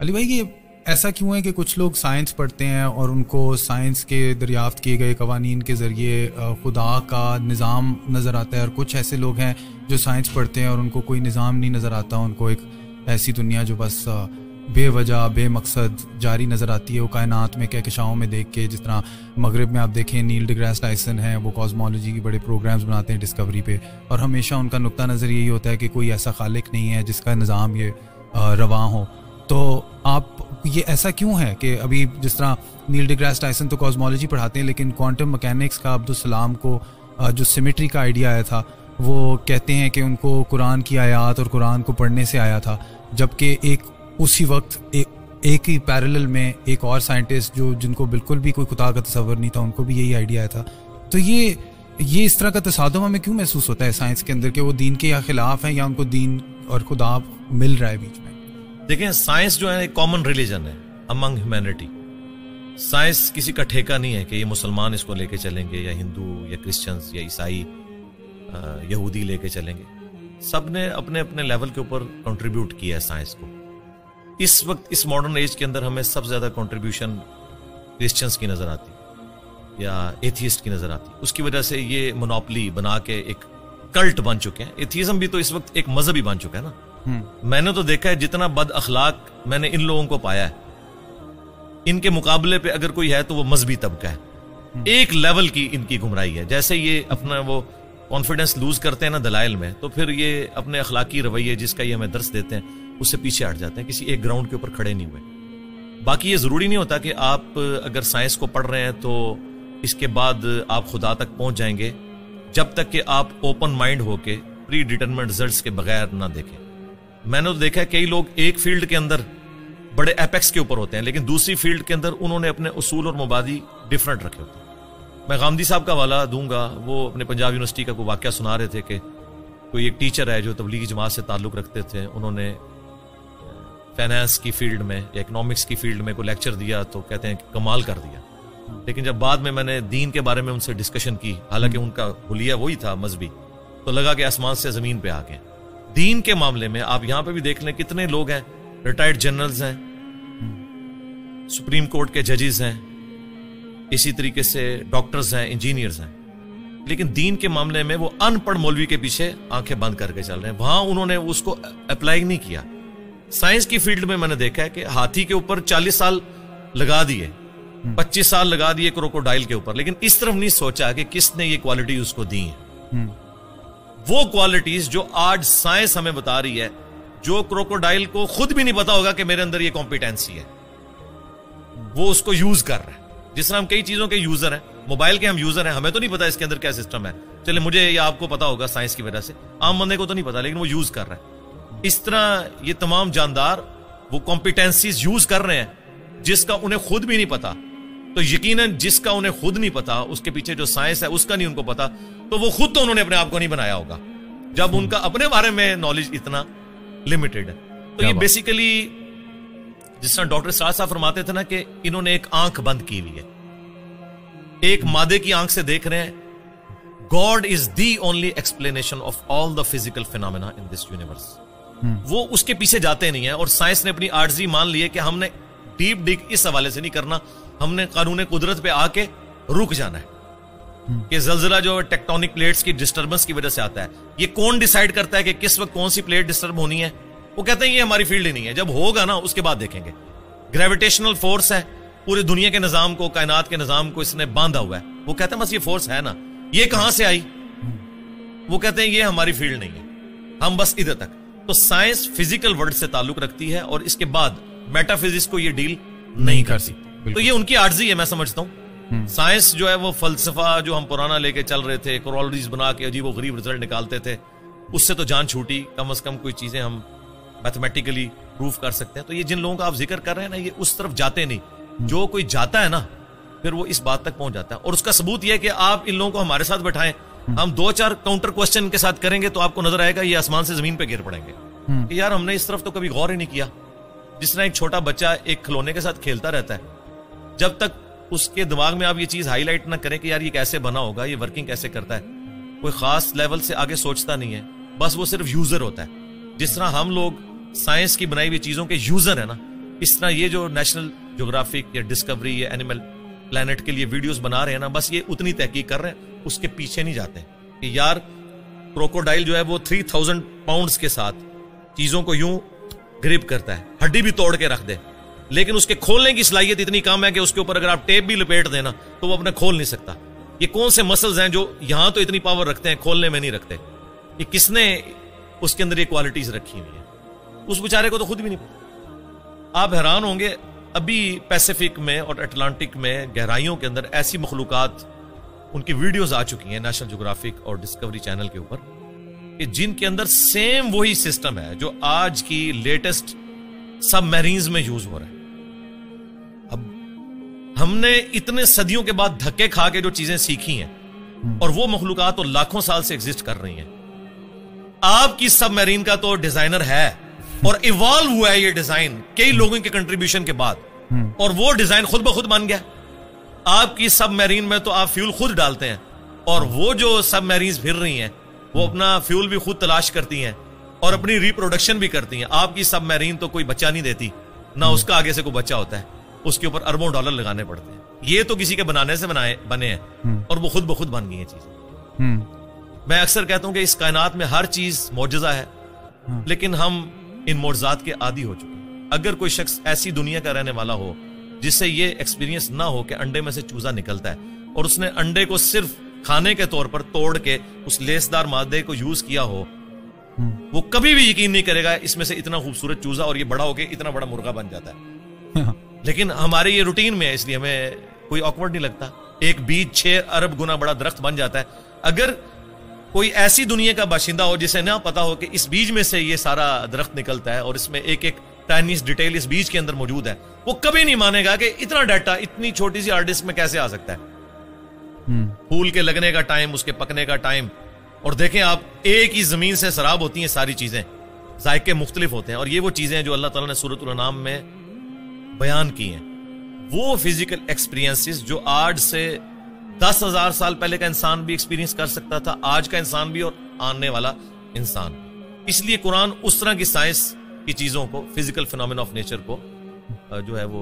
علی بھائی یہ ایسا کیوں ہے کہ کچھ لوگ سائنس پڑھتے ہیں اور ان کو سائنس کے دریافت کیے گئے قوانین کے ذریعے خدا کا نظام نظر آتا ہے، اور کچھ ایسے لوگ ہیں جو سائنس پڑھتے ہیں اور ان کو کوئی نظام نہیں نظر آتا، ان کو ایک ایسی دنیا جو بس بے وجہ بے مقصد جاری نظر آتی ہے، وہ کائنات میں کہکشاؤں میں دیکھ کے، جس طرح مغرب میں آپ دیکھیں نیل ڈی گریس ٹائسن ہیں، وہ کاسمولوجی کی بڑے پروگرامز بناتے ہیں ڈسکوری پہ، اور ہمیشہ ان کا نقطہ نظر یہی ہوتا ہے کہ کوئی ایسا خالق نہیں ہے جس کا نظام یہ رواں ہو. تو آپ یہ ایسا کیوں ہے کہ ابھی جس طرح نیل ڈی گریس ٹائسن تو کاسمولوجی پڑھاتے ہیں، لیکن کوانٹم مکینکس کا عبدالسلام کو جو سیمیٹری کا آئیڈیا آیا تھا وہ کہتے ہیں کہ ان کو قرآن کی آیات اور قرآن کو پڑھنے سے آیا تھا، جبکہ اسی وقت ایک ہی پیرلل میں ایک اور سائنٹسٹ جن کو بالکل بھی کوئی خدا کا تصور نہیں تھا، ان کو بھی یہی آئیڈیا آیا تھا. تو یہ اس طرح کا تصادم ہمیں کیوں محسوس ہوتا ہے سائنس کے اندر کہ وہ دین کے یا خلاف ہیں یا ان کو دین اور خدا مل رہا ہے بیچ میں؟ دیکھیں سائنس جو ہے ایک کامن ریلیجن ہے امنگ ہیومینٹی. سائنس کسی کا ٹھیکہ نہیں ہے کہ یہ مسلمان اس کو لے کے چلیں گے یا ہندو یا کرسچنز یا عیسائی یہودی لے کے چلیں گے. سب نے اپنے اپنے لیول کے اوپر کنٹریبیوٹ کیا ہے سائنس کو. اس وقت اس ماڈرن ایج کے اندر ہمیں سب سے زیادہ کنٹریبیوشن کرسچنز کی نظر آتی یا ایتھیسٹ کی نظر آتی. اس کی وجہ سے یہ مونوپلی بنا کے ایک کلٹ بن چکے ہیں. ایتھیزم بھی تو اس وقت ایک مذہب ہی بن چکا ہے نا. میں نے تو دیکھا ہے جتنا بد اخلاق میں نے ان لوگوں کو پایا ہے، ان کے مقابلے پہ اگر کوئی ہے تو وہ مذہبی طبقہ ہے. ایک لیول کی ان کی گمراہی ہے. جیسے یہ اپنا وہ کانفیڈنس لوز کرتے ہیں نا دلائل میں، تو پھر یہ اپنے اخلاقی رویے جس کا یہ ہمیں درس دیتے ہیں اس سے پیچھے ہٹ جاتے ہیں، کسی ایک گراؤنڈ کے اوپر کھڑے نہیں ہوئے. باقی یہ ضروری نہیں ہوتا کہ آپ اگر سائنس کو پڑھ رہے ہیں تو اس کے بعد آپ خدا تک پہنچ جائیں گے، جب تک کہ آپ اوپن مائنڈ ہو کے پری ڈیٹرمنٹ ریزلٹس کے بغیر نہ دیکھیں. میں نے تو دیکھا ہے کئی لوگ ایک فیلڈ کے اندر بڑے ایپیکس کے اوپر ہوتے ہیں، لیکن دوسری فیلڈ کے اندر انہوں نے اپنے اصول اور مبادی ڈیفرنٹ رکھے ہوتے ہیں. میں غامدی صاحب کا حوالہ دوں گا. وہ اپنے پنجاب یونیورسٹی کا کوئی واقعہ سنا رہے تھے کہ کوئی ایک ٹیچر ہے جو تبلیغی جماعت سے تعلق رکھتے تھے، انہوں نے فائنانس کی فیلڈ میں یا اکنامکس کی فیلڈ میں کوئی لیکچر دیا تو کہتے ہیں کہ کمال کر دیا. لیکن جب بعد میں نے دین کے بارے میں ان سے ڈسکشن کی، حالانکہ ان کا حلیہ وہی تھا مذہبی، تو لگا کہ آسمان سے زمین پہ آ گئے. دین کے معاملے میں آپ یہاں پہ بھی دیکھ لیں کتنے لوگ ہیں، ریٹائرڈ جنرلز ہیں، سپریم کورٹ کے ججز ہیں، اسی طریقے سے ڈاکٹرز ہیں، انجینئرز ہیں، لیکن دین کے معاملے میں وہ ان پڑھ مولوی کے پیچھے آنکھیں بند کر کے چل رہے ہیں. وہاں انہوں نے اس کو اپلائی نہیں کیا. سائنس کی فیلڈ میں نے دیکھا ہے کہ ہاتھی کے اوپر 40 سال لگا دیے، 25 سال لگا دیے کروکوڈائل کے اوپر، لیکن اس طرف نہیں سوچا کہ کس نے یہ کوالٹی اس کو دی ہیں. وہ کوالٹیز جو آج سائنس ہمیں بتا رہی ہے، جو کروکوڈائل کو خود بھی نہیں پتا ہوگا کہ میرے اندر یہ کمپیٹنسی ہے، وہ اس کو یوز کر رہا ہے. جس طرح ہم کئی چیزوں کے یوزر ہیں، موبائل کے ہم یوزر ہیں، ہمیں تو نہیں پتا اس کے اندر کیا سسٹم ہے. چلے مجھے یا آپ کو پتا ہوگا سائنس کی وجہ سے، عام بندے کو تو نہیں پتا، لیکن وہ یوز کر رہا ہے. اس طرح یہ تمام جاندار وہ کمپیٹنسیز یوز کر رہے ہیں جس کا انہیں خود بھی نہیں پتا. تو یقیناً جس کا انہیں خود نہیں پتا، اس کے پیچھے جو سائنس ہے اس کا نہیں ان کو پتا، تو وہ خود تو انہوں نے اپنے آپ کو نہیں بنایا ہوگا جب ان کا اپنے بارے میں نالج اتنا لمیٹڈ ہے. تو یہ بیسیکلی جس طرح ڈاکٹر سراج صاحب فرماتے تھے نا کہ انہوں نے ایک آنکھ بند کی ہوئی ہے، ایک مادے کی آنکھ سے دیکھ رہے ہیں. God is the only explanation of all the physical phenomena in this universe. وہ اس کے پیچھے جاتے نہیں ہیں. اور سائنس نے اپنی عاجزی مان لی ہے کہ ہم نے ڈیپ ڈگ اس حوالے سے نہیں کرنا، ہم نے قانون قدرت پہ آ کے رک جانا ہے کہ زلزلہ جو ٹیکٹونک پلیٹس کی ڈسٹربنس کی وجہ سے آتا ہے، یہ کون ڈیسائیڈ کرتا ہے کہ کس وقت کون سی پلیٹ ڈسٹرب ہونی ہے؟ وہ کہتے ہیں یہ ہماری فیلڈ ہی نہیں ہے، جب ہوگا نا اس کے بعد دیکھیں گے. گریویٹیشنل فورس ہے، پورے دنیا کے نظام کو، کائنات کے نظام کو اس نے باندھا ہوا ہے. وہ کہتے ہیں بس یہ فورس ہے نا، یہ کہاں سے آئی؟ وہ کہتے ہیں یہ ہماری فیلڈ نہیں ہے، ہم بس ادھر تک. تو سائنس فزیکل ورلڈ سے تعلق رکھتی ہے اور اس کے بعد میٹا فزکس کو یہ ڈیل نہیں کرتی. تو یہ ان کی عاجزی ہے میں سمجھتا ہوں. سائنس جو ہے وہ فلسفہ جو ہم پرانا لے کے چل رہے تھے، کورولریز بنا کے عجیب و غریب رزلٹ نکالتے تھے، اس سے تو جان چھوٹی. کم از کم کوئی چیزیں ہم میتھمیٹیکلی پروف کر سکتے ہیں. تو یہ جن لوگوں کا آپ ذکر کر رہے ہیں نا، یہ اس طرف جاتے نہیں. جو کوئی جاتا ہے نا پھر وہ اس بات تک پہنچ جاتا ہے. اور اس کا ثبوت یہ ہے کہ آپ ان لوگوں کو ہمارے ساتھ بٹھائیں، ہم 2-4 کاؤنٹر کوسچن کے ساتھ کریں گے تو آپ کو نظر آئے گا یہ آسمان سے زمین پہ گر پڑیں گے کہ یار ہم نے اس طرف تو کبھی غور ہی نہیں کیا. جس طرح ایک چھوٹا بچہ ایک کھلونے کے ساتھ کھیلتا رہتا ہے، جب تک اس کے دماغ میں آپ یہ چیز ہائی لائٹ نہ کریں کہ یار یہ کیسے بنا ہوگا، یہ ورکنگ کیسے کرتا ہے، کوئی خاص لیول سے آگے سوچتا نہیں ہے، بس وہ صرف یوزر ہوتا ہے. جس طرح ہم لوگ سائنس کی بنائی ہوئی چیزوں کے یوزر ہیں نا، اس طرح یہ جو نیشنل جغرافک یا ڈسکوری یا اینیمل پلانٹ کے لیے ویڈیوز بنا رہے ہیں نا، بس یہ اتنی تحقیق کر رہے ہیں، اس کے پیچھے نہیں جاتے کہ یار کروکوڈائل جو ہے وہ 3000 پاؤنڈز کے ساتھ چیزوں کو یوں گرپ کرتا ہے، ہڈی بھی توڑ کے رکھ دے، لیکن اس کے کھولنے کی صلاحیت اتنی کم ہے کہ اس کے اوپر اگر آپ ٹیپ بھی لپیٹ دینا تو وہ اپنے کھول نہیں سکتا۔ یہ کون سے مسلز ہیں جو یہاں تو اتنی پاور رکھتے ہیں، کھولنے میں نہیں رکھتے؟ یہ کس نے اس کے اندر یہ کوالٹیز رکھی ہوئی ہیں؟ اس بیچارے کو تو خود بھی نہیں پتا۔ آپ حیران ہوں گے، ابھی پیسیفک میں اور اٹلانٹک میں گہرائیوں کے اندر ایسی مخلوقات، ان کی ویڈیوز آ چکی ہیں نیشنل جغرافک اور ڈسکوری چینل کے اوپر، کہ جن کے اندر سیم وہی سسٹم ہے جو آج کی لیٹسٹ سب میرینز میں یوز ہو رہا ہے۔ اب ہم نے اتنے صدیوں کے بعد دھکے کھا کے جو چیزیں سیکھی ہیں، اور وہ مخلوقات تو لاکھوں سال سے ایگزسٹ کر رہی ہیں۔ آپ کی سب میرین کا تو ڈیزائنر ہے اور ایوالو ہوا ہے یہ ڈیزائن کئی لوگوں کے کنٹریبیوشن کے بعد، اور وہ ڈیزائن خود بخود بن گیا۔ آپ کی سب میرین میں تو آپ فیول خود ڈالتے ہیں، اور وہ جو سب میرینز پھر رہی ہیں وہ اپنا فیول بھی خود تلاش کرتی ہیں اور اپنی ریپروڈکشن بھی کرتی ہیں۔ آپ کی سب میرین تو کوئی بچہ نہیں دیتی، نہ اس کا آگے سے کوئی بچہ ہوتا ہے، اس کے اوپر اربوں ڈالر لگانے پڑتے ہیں۔ یہ تو کسی کے بنانے سے بنے ہیں، اور وہ خود بخود بن گئی ہیں چیزیں۔ میں اکثر کہتا ہوں کہ اس کائنات میں ہر چیز معجزہ ہے، لیکن ہم ان معجزات کے عادی ہو چکے ہیں۔ اگر کوئی شخص ایسی دنیا کا رہنے والا ہو جس سے یہ ایکسپیرینس نہ ہو کہ انڈے میں سے چوزا نکلتا ہے، اور اس نے انڈے کو صرف کھانے کے طور پر توڑ کے اس لیسدار مادے کو یوز کیا ہو، وہ کبھی بھی یقین نہیں کرے گا اس میں سے اتنا خوبصورت چوزا اور یہ بڑا ہو کے اتنا بڑا مرغا بن جاتا ہے۔ لیکن ہمارے یہ روٹین میں ہے، اس لیے ہمیں کوئی آکورڈ نہیں لگتا۔ ایک بیج 6 ارب گنا بڑا درخت بن جاتا ہے۔ اگر کوئی ایسی دنیا کا باشندہ ہو جسے نہ پتا ہو کہ اس بیج میں سے یہ سارا درخت نکلتا ہے اور اس میں ایک ایک ٹائنیس ڈیٹیل اس بیج کے اندر موجود ہے، وہ کبھی نہیں مانے گا کہ اتنا ڈیٹا اتنی چھوٹی سی ہارڈ ڈسک میں کیسے آ سکتا ہے۔ پھول کے لگنے کا ٹائم، اس کے پکنے کا ٹائم، اور دیکھیں آپ ایک ہی زمین سے سراب ہوتی ہیں ساری چیزیں، ذائقے مختلف ہوتے ہیں، اور یہ وہ چیزیں جو اللہ تعالیٰ نے سورۃ الانعام میں بیان کی ہیں، وہ فزیکل ایکسپیرینسز جو آج سے 10,000 سال پہلے کا انسان بھی ایکسپیرینس کر سکتا تھا، آج کا انسان بھی اور آنے والا انسان۔ اس لیے قرآن اس طرح کی سائنس کی چیزوں کو، فزیکل فینومینا آف نیچر کو جو ہے وہ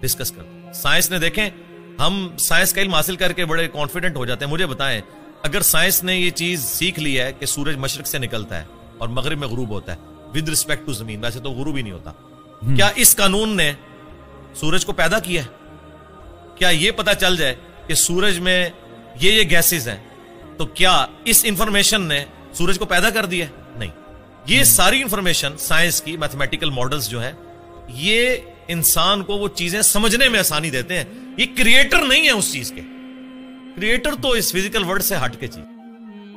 ڈسکس کرتا ہے۔ سائنس نے، دیکھیں ہم سائنس کا علم حاصل کر کے بڑے کانفیڈنٹ ہو جاتے ہیں۔ مجھے بتائیں، اگر سائنس نے یہ چیز سیکھ لی ہے کہ سورج مشرق سے نکلتا ہے اور مغرب میں غروب ہوتا ہے ود رسپیکٹ ٹو زمین، ویسے تو غروب ہی نہیں ہوتا، کیا اس قانون نے سورج کو پیدا کیا ہے؟ کیا یہ پتا چل جائے کہ سورج میں یہ گیسز ہیں تو کیا اس انفارمیشن نے سورج کو پیدا کر دیا ہے؟ نہیں۔ یہ ساری انفارمیشن سائنس کی میتھمیٹیکل ماڈلز جو ہیں، یہ انسان کو وہ چیزیں سمجھنے میں آسانی دیتے ہیں۔ یہ کریٹر نہیں ہے اس چیز کے، کریٹر تو اس فزیکل ورلڈ سے ہٹ کے چیز۔